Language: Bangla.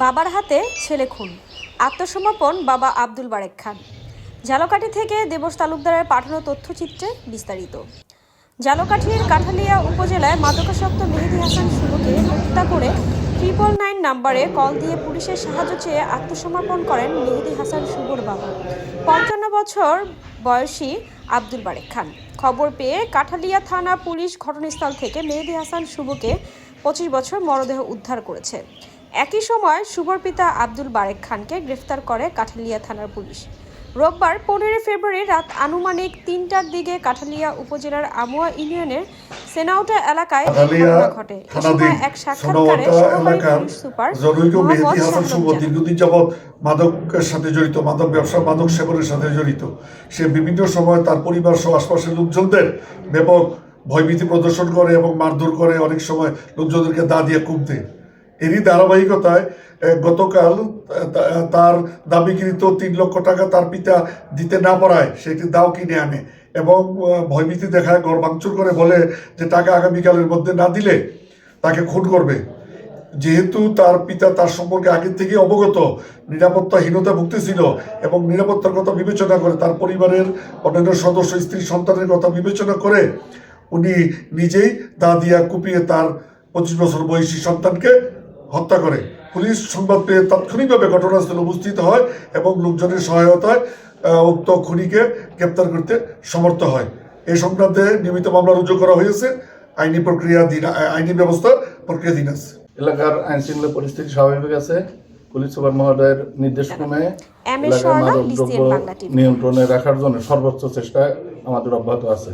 বাবার হাতে ছেলে খুন, আত্মসমর্পণ বাবা আব্দুল বারেক খান। ঝালকাঠি থেকে দেবস তালুকদারের পাঠানো তথ্যচিত্রে বিস্তারিত। ঝালকাঠির কাঠালিয়া উপজেলায় মাদকাসক্ত মেহেদী হাসান শুভকে হত্যা করে 999 নম্বরে কল দিয়ে পুলিশের সাহায্য চেয়ে আত্মসমর্পণ করেন মেহেদী হাসান শুভর বাবা 55 বছর বয়সী আব্দুল বারেক খান। খবর পেয়ে কাঠালিয়া থানা পুলিশ ঘটনাস্থল থেকে মেহেদী হাসান শুভকে 25 বছর মরদেহ উদ্ধার করেছে। একই সময় শুভর পিতা আব্দুল বারেক খানকে গ্রেফতার করে কাঠালিয়া থানার পুলিশ। রোববার 15 ফেব্রুয়ারি রাত আনুমানিক 3টার দিকে কাঠালিয়া উপজেলার আমুয়া ইউনিয়নের সেনাউটা এলাকায় ঘটনা ঘটে। এই সময় এক সাক্ষাৎকারে সহকারী পুলিশ সুপার মেহেদী হাসান শুভ দীর্ঘদিন যাবৎ মাদকের সাথে জড়িত, মাদক ব্যবসা, মাদক সেবনের সাথে জড়িত। সে বিভিন্ন সময় তার পরিবার সহ আশপাশের লোকজনদের ব্যাপক ভয়ভীতি প্রদর্শন করে এবং মারধর করে, অনেক সময় লোকজনদেরকে দা দিয়ে কূপ দেয়। এরই ধারাবাহিকতায় গতকাল তার দাবিকৃত 3 লক্ষ টাকা তার পিতা দিতে না পারায় সে একটি দাও কিনে আনে এবং ভয়ভীতি দেখায়, ঘর ভাঙচুর করে বলে যে টাকা আগামীকালের মধ্যে না দিলে তাকে খুন করবে। যেহেতু তার পিতা তার সম্পর্কে আগের থেকে অবগত, নিরাপত্তাহীনতা ভুগতেছিল এবং নিরাপত্তার কথা বিবেচনা করে, তার পরিবারের অন্যান্য সদস্য, স্ত্রী, সন্তানের কথা বিবেচনা করে উনি নিজেই দা দিয়া কুপিয়ে তার 25 বছর বয়সী সন্তানকে হত্যা করে। পুলিশ সংবাদ পেয়ে তাৎক্ষণিকভাবে ঘটনাস্থলে উপস্থিত হয় এবং লোকজনের সহায়তায় উক্ত খুনিকে গ্রেপ্তার করতে সমর্থ হয়। এই সংক্রান্তে নিয়মিত মামলা রুজু করা হয়েছে। আইনি ব্যবস্থা প্রক্রিয়াধীন আছে। এলাকার আইন শৃঙ্খলা পরিস্থিতি স্বাভাবিক আছে। পুলিশ সুপার মহোদয়ের নির্দেশক্রমে এলাকার মাদক দ্রব্য নিয়ন্ত্রণে রাখার জন্য সর্বোচ্চ চেষ্টা আমাদের অব্যাহত আছে।